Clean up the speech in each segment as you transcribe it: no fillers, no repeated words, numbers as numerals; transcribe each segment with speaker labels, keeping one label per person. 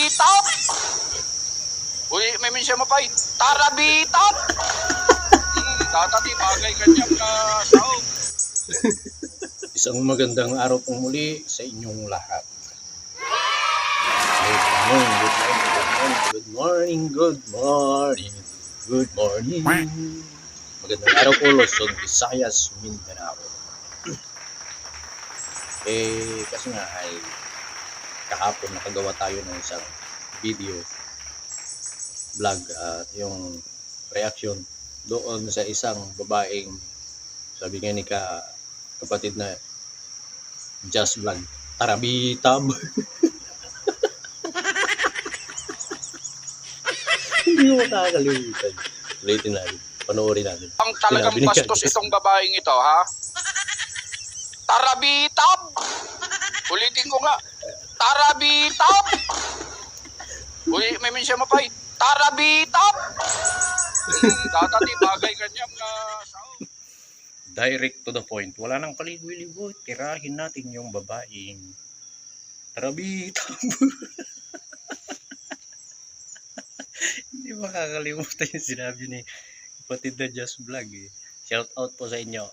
Speaker 1: Tarabitap! Uy, may siya mapay. Tarabitap! Tatati, bagay kanyang sao.
Speaker 2: Isang magandang araw pong muli sa inyong lahat. Good morning. Magandang araw po, Luzon, Visayas, Mindanao. Kasi nga ay kahapon nakagawa tayo ng isang video vlog at yung reaction doon sa isang babaeng sabi nga ni kapatid na Just Vlog, Tarabitab. Hindi mo makakalimutan. Ulitin natin. Panoorin natin.
Speaker 1: Ang talagang bastos itong babaeng ito, ha? Tarabitab! Ulitin ko nga. Tarabitab! Uy, may siya mapay. Tarabitab! Tatati, bagay kanyang sao.
Speaker 2: Direct to the point. Wala nang paligoy-ligoy. Tirahin natin yung babaeng Tarabitab. Hindi makakalimutan yung sinabi ni kapatid na Just Vlog. Shout out po sa inyo,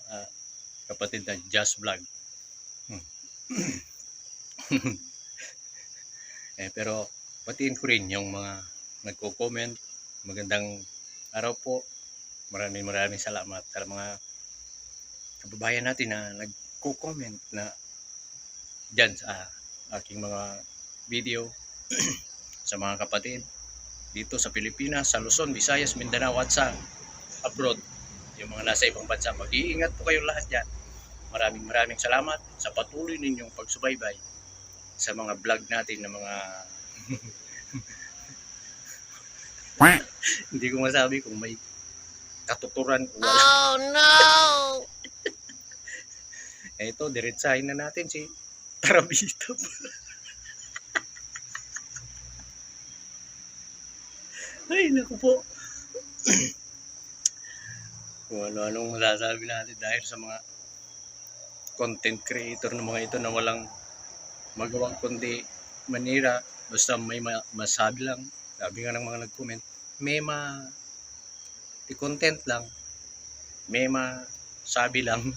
Speaker 2: kapatid na Just Vlog. Pero patiin ko rin yung mga nagko-comment. Magandang araw po. Maraming salamat sa mga kababayan natin na nagko-comment na dyan sa aking mga video sa mga kapatid dito sa Pilipinas, sa Luzon, Visayas, Mindanao at sa abroad, yung mga nasa ibang bansa. Mag-iingat po kayo lahat dyan. Maraming salamat sa patuloy ninyong pagsubaybay sa mga vlog natin na mga hindi ko masabi kung may katuturan o wala.
Speaker 3: Oh no!
Speaker 2: Ito, diretsahin na natin si Tarabitab. Ay, naku po. Kung ano-anong masasabi natin dahil sa mga content creator ng mga ito na walang magawang kundi manira. Basta may masabi lang. Sabi nga ng mga nag-comment, may content lang. May masabi lang.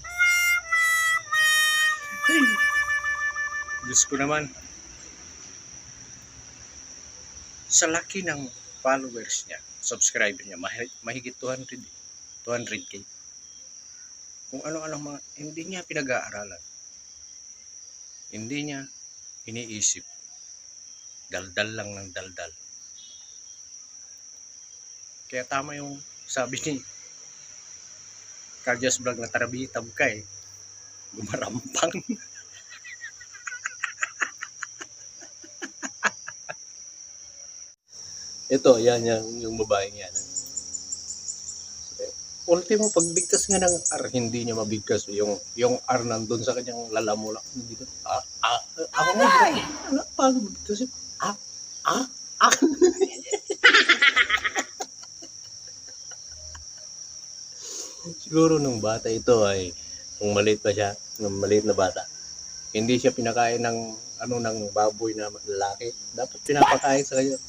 Speaker 2: Ay, Diyos ko naman. Sa laki ng followers niya, subscriber niya, mahigit 200k. Kung ano-ano mga, hindi niya pinag-aaralan. Hindi niya iniisip. Daldal lang ng daldal. Kaya tama yung sabi ni Just Vlog na Tarabitab ka gumarampang. Ito, yan yung babaeng yan. Ultimo, pagbigkas nga ng R, hindi niya mabigkas. Yung R nandun sa kanyang lalamula. Dito. Ako nga. Paano mabigkas yun? Siguro nung bata ito ay, kung maliit pa siya, nung maliit na bata, hindi siya pinakain ng baboy na lalaki. Dapat pinapakain sa kanya.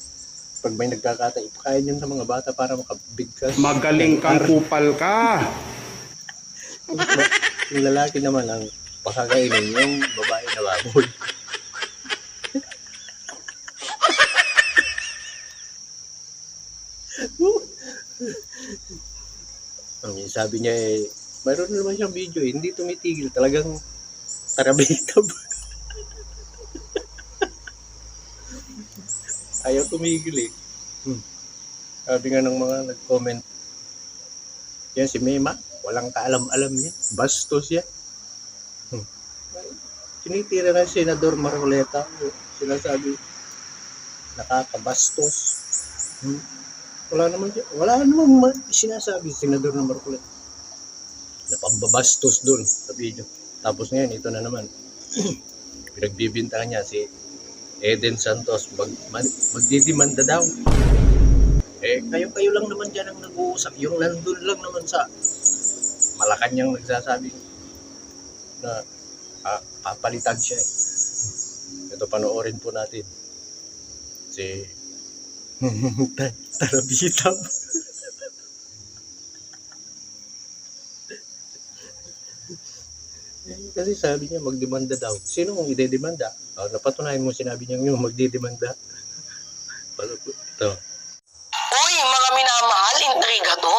Speaker 2: Pag may nagkakata, ipakain yun sa mga bata para makabigkas.
Speaker 4: Magaling kang kupal ka.
Speaker 2: Yung lalaki naman ang pakakainin yung babae na baboy. Sabi niya mayroon naman siyang video hindi tumitigil. Talagang Tarabitab. Ayaw tumigil Sabi nga ng mga nag-comment, yan si Mema, walang kaalam-alam niya, bastos yan. Tinitira na si Senador Marcoleta, sinasabi, nakakabastos. Wala naman sinasabi si Senador na Marcoleta. Napambabastos doon sa video. Tapos ngayon, ito na naman. Pinagbibintangan niya si Eden Santos, magdidimanda daw. Kayo lang naman dyan ang nag-uusap. Yung nandun lang naman sa Malacanang nagsasabi na papalitan siya Ito, panoorin po natin Si Tarabitab. Kasi sabi niya magdemanda daw. Sino ang idedemanda? Napatunayan mo sinabi niya yung magdidemanda. Ito.
Speaker 3: Uy, mga minamahal, intriga to.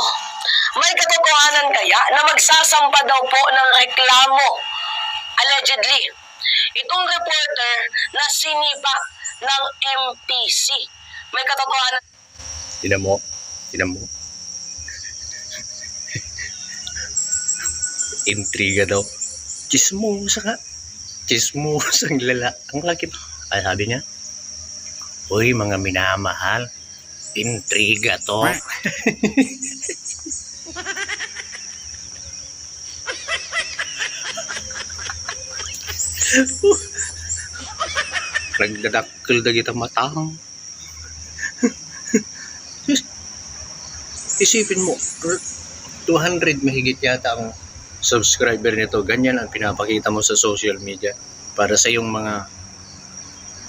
Speaker 3: May katotohanan kaya na magsasampa daw po ng reklamo, allegedly, itong reporter na sinipa ng MPC. May katotohanan.
Speaker 2: Tinan mo. Tinan mo. Intriga daw. Chismosa ka. Chismosa ang lala. Ang laki. Ay, sabi niya, uy, mga minamahal, intriga to. Nagdadakkel na kita matang. Isipin mo, 200 mahigit yata ang subscriber nito. Ganyan ang pinapakita mo sa social media para sa yung mga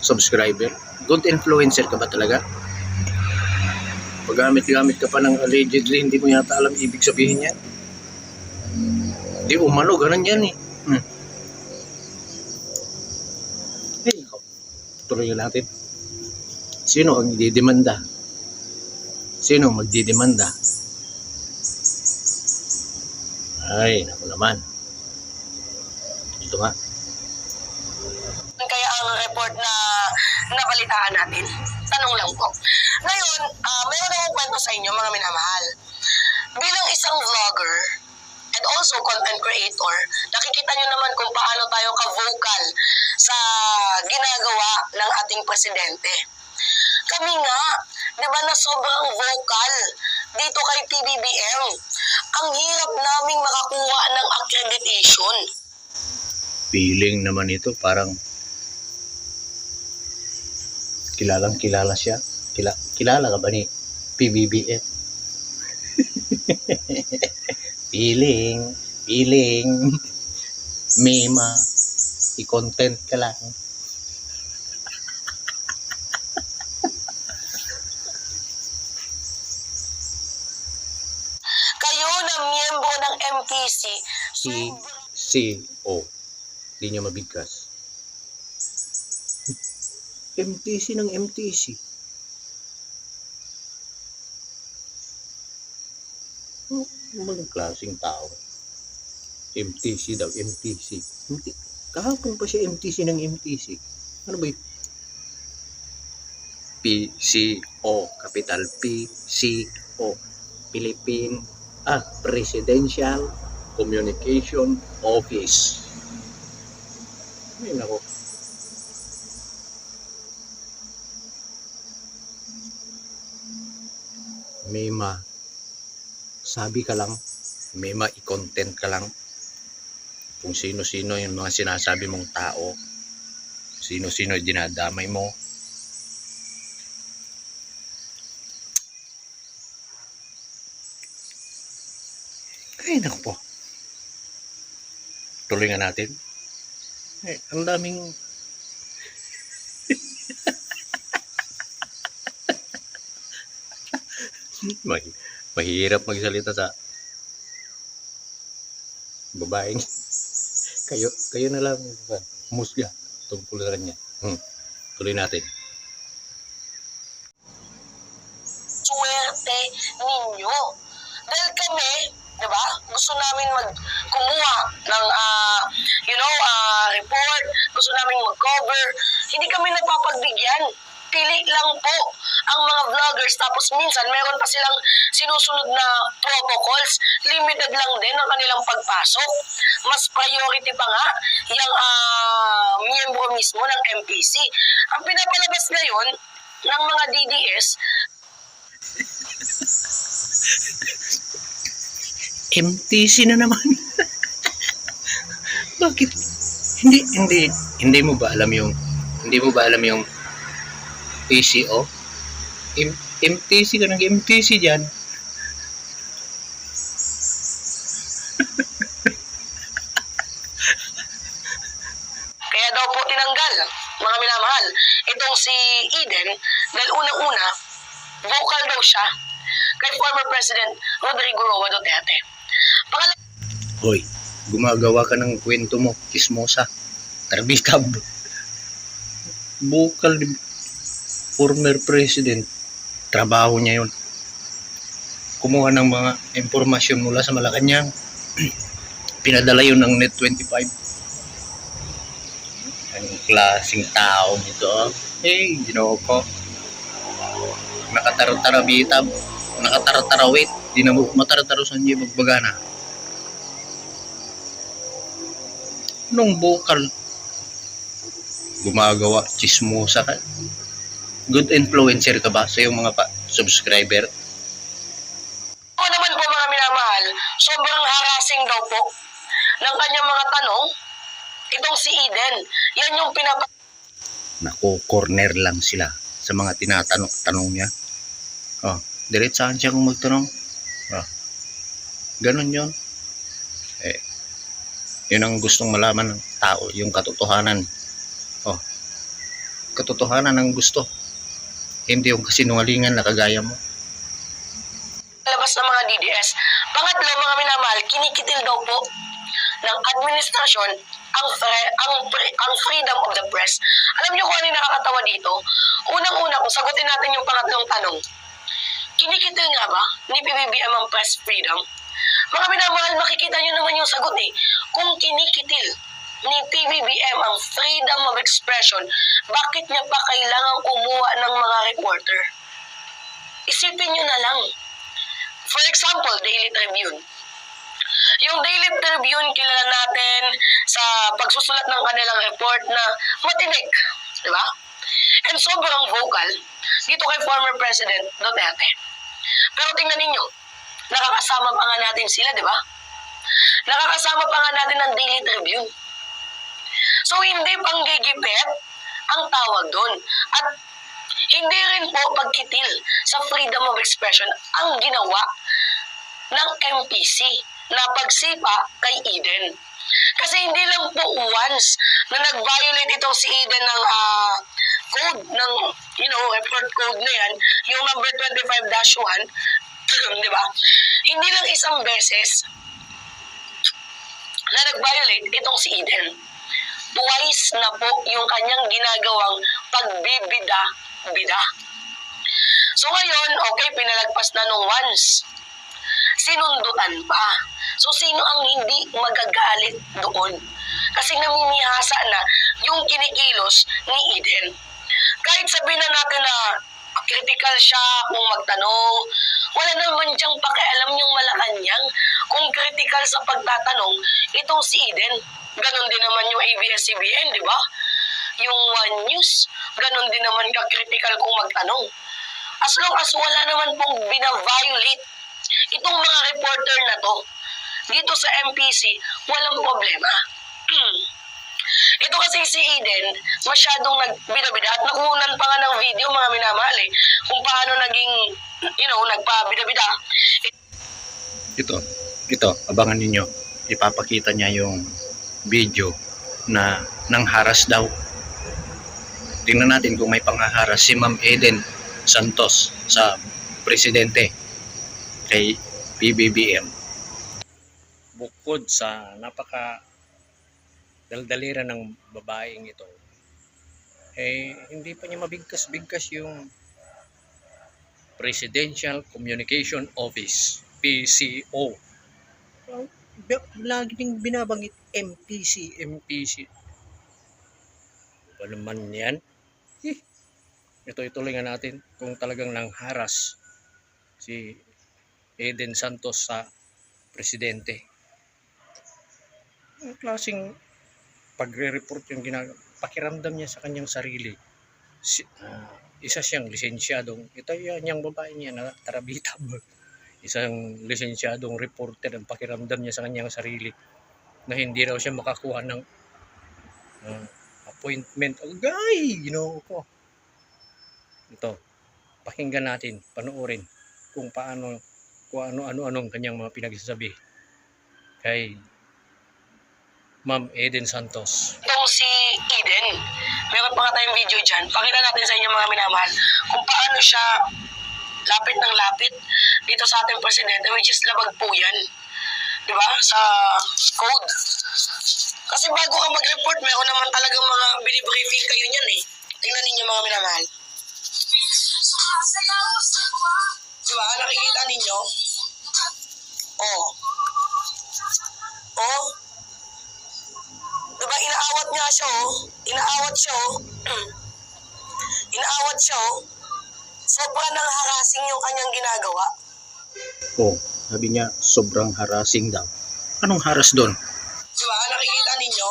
Speaker 2: subscriber. Good influencer ka ba talaga? Paggamit-gamit ka pa ng allegedly, hindi mo yata alam ibig sabihin yan. Di umano, ganun yan eh. Hey, tuloy natin. Sino ang didemanda? Sino magdidemanda? Ay, naku naman. Ito nga.
Speaker 3: Kaya ang report na nabalitaan natin. Tanong lang po. Ngayon, meron akong kwento sa inyo, mga minamahal. Bilang isang vlogger and also content creator, nakikita nyo naman kung paano tayo ka-vocal sa ginagawa ng ating presidente. Kami nga, di ba na sobrang vocal dito kay PBBM. Ang hirap naming makakuha ng accreditation.
Speaker 2: Feeling naman ito parang kilalang kilala siya. Kilala ka ba ni PBBM? Feeling. Mima. I-content ka lang.
Speaker 3: Kayo na miyembro ng MPC,
Speaker 2: C.O. Hindi niya mabigkas. MTC ng MTC. Mga klaseng tao. MTC daw, MTC. Kahapon pa siya MTC ng MTC. Ano ba yun? PCO, capital PCO. Philippine Presidential Communication Office. Ay, nako. Mema, sabi ka lang, Mema, i-content ka lang kung sino-sino yung mga sinasabi mong tao, sino-sino yung dinadamay mo. Ay, naku po. Tuloy nga natin. Ay, ang daming mahirap magsalita sa babaeng kayo na lang musga tungkol sa kanya. Tuloy natin.
Speaker 3: swerte ninyo. Dahil kami, di ba, gusto namin kumuha ng, report, gusto namin mag-cover. Hindi kami napapagbigyan. Pili lang po ang mga vloggers. Tapos minsan, meron pa silang sinusunod na protocols. Limited lang din ang kanilang pagpasok. Mas priority pa nga yung miyembro mismo ng MPC. Ang pinapalabas ngayon ng mga DDS,
Speaker 2: MTC na naman. Bakit? Hindi mo ba alam yung PCO? MTC ka ng MTC dyan.
Speaker 3: kaya daw po tinanggal, mga minamahal, itong si Eden dahil unang-una, vocal daw siya kay former President Rodrigo Roa Duterte. Pangalawa,
Speaker 2: Hoy, gumagawa ka ng kwento mo, chismosa. Tarbitab. Bukal ni former president. Trabaho niya yun. Kumuha ng mga impormasyon mula sa Malacanang. Pinadala yun ng Net 25. Anong klaseng tao nito? Hey, ginawa ko. Nakataratarabitab. Nakatarawit. Di na matarataro sa niya magbagana. Nung bukal. Gumagawa, chismosa ka. Good influencer ka ba sa iyong mga subscriber?
Speaker 3: ako naman po mga minamahal, sobrang harassing daw po ng kanyang mga tanong. Itong si Eden, yan yung
Speaker 2: Nako-corner lang sila sa mga tinatanong niya. Oh, diretsahan siya kung magtanong. Oh, ganun yun. Yun ang gustong malaman ng tao, yung katotohanan. Oh, katotohanan ang gusto. Hindi yung kasinungalingan na kagaya mo.
Speaker 3: labas ng mga DDS. Pangatlo, mga minamahal, kinikitil daw po ng administrasyon ang freedom of the press. Alam niyo kung ano yung nakakatawa dito? Unang-una, kung sagutin natin yung pangatlong tanong, kinikitil nga ba ni PBBM ang press freedom? Mga minamahal, makikita niyo naman yung sagot eh. Kung kinikitil ni PBBM ang freedom of expression, bakit niya pa kailangan kumuha ng mga reporter? Isipin niyo na lang. For example, Daily Tribune. Yung Daily Tribune, kilala natin sa pagsusulat ng kanilang report na matinik. Di ba? And sobrang vocal dito kay former President Duterte. Pero tingnan ninyo, nakakasama pa nga natin sila, di ba? Nakakasama pa nga natin ang Daily Tribune. So, hindi panggigipit ang tawag doon. At hindi rin po pagkitil sa freedom of expression ang ginawa ng MPC na pagsipa kay Eden. Kasi hindi lang po once na nag-violate itong si Eden ng code, ng, report code na yan, yung number 25-1, di ba? Hindi lang isang beses na nag-violate itong si Eden. Twice na po yung kanyang ginagawang pagbibida-bida. So ngayon, okay, pinalagpas na nung once. Sinundutan pa. So sino ang hindi magagalit doon? Kasi namimihasa na yung kinikilos ni Eden. Kahit sabihin na natin na critical siya kung magtanong, wala naman diyang pakialam yung Malacanang kung critical sa pagtatanong itong si Eden. Ganon din naman yung ABS-CBN, di ba? Yung One News, ganon din naman ka-critical kung magtanong. As long as wala naman pong bina-violate itong mga reporter na to dito sa MPC, walang problema. Ito kasi si Eden, masyadong nagbida-bida at nakunan pa nga ng video, mga minamahal kung paano naging, nagpabida-bida.
Speaker 2: Ito, abangan ninyo. Ipapakita niya yung video na nangharas daw. Tingnan natin kung may panghaharas si Ma'am Eden Santos sa presidente kay PBBM. Bukod sa napaka daldalira ng babaeng ito, hindi pa niya mabigkas-bigkas yung Presidential Communication Office, PCO. Lagi ding binabanggit MPC. Ano naman yan? Ito ituloy nga natin kung talagang nangharas si Eden Santos sa presidente. Ang klaseng pagre-report yung pakiramdam niya sa kanyang sarili. Isa siyang lisensyadong, ito yung babae niya na tarabitab. Isang lisensyadong reporter ang pakiramdam niya sa kanyang sarili na hindi raw siya makakuha ng appointment. Agay! Ginoo ko. Ito, pakinggan natin, panoorin kung ano-anong kanyang mga pinagsasabi kay Ma'am Eden Santos.
Speaker 3: Itong si Eden, meron pa nga tayong video dyan. Pakita natin sa inyo mga minamahal kung paano siya lapit ng lapit dito sa ating presidente, which is labag po yan. Diba? Sa code. Kasi bago ka mag-report, meron naman talagang mga binibriefing kayo niyan eh. Tingnan ninyo mga minamahal. Diba? Nakikita ninyo? Oh. Oh. Diba? Inaawat nga siya oh. Inaawat siya oh. Inaawat siya oh. Sobrang nang harassing yung kanyang ginagawa.
Speaker 2: Oh, sabi niya, sobrang harassing daw. Anong haras doon?
Speaker 3: Diba? Nakikita ninyo?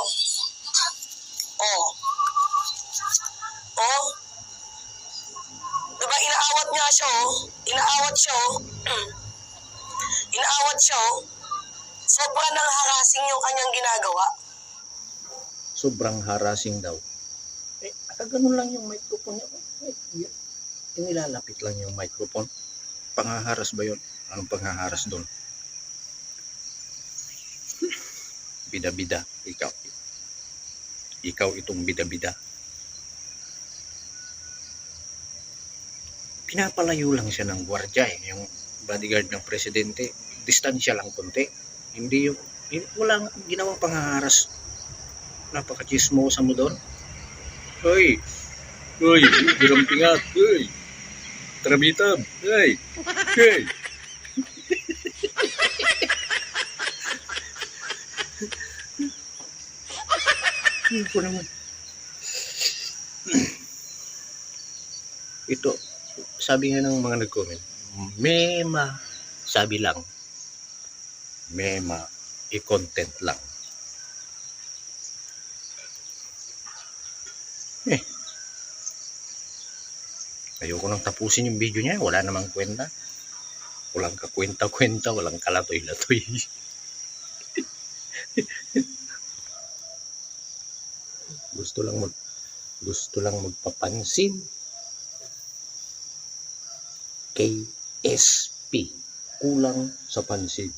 Speaker 3: Oh. Oh. Diba? Inaawat nga siya oh. Inaawat siya oh. Inaawat siya oh. Sobrang nang harassing yung kanyang ginagawa.
Speaker 2: Sobrang harassing daw. Eh, ganun lang yung microphone niya. Inilalapit lang yung microphone. Panghaharas ba yun? Anong panghaharas doon? Bida-bida. Ikaw. Ikaw itong bida-bida. Pinapalayo lang siya ng gwardiya eh. Yung bodyguard ng presidente. Distansya lang konti. Hindi yung walang ginawang panghaharas. Napaka-chismosa mo doon. Hoy! Hoy! Birampingat! Hoy! Tarabitab! Hoy! Hoy! Ito naman. Ito, sabi nga ng mga nag-comment, mema, sabi lang, mema, i-content lang. Ayoko nang tapusin yung video niya, wala namang kwenta. Walang kakwenta-kwenta, walang kalatoy-latoy. gusto lang magpapansin. KSP, kulang sa pansin.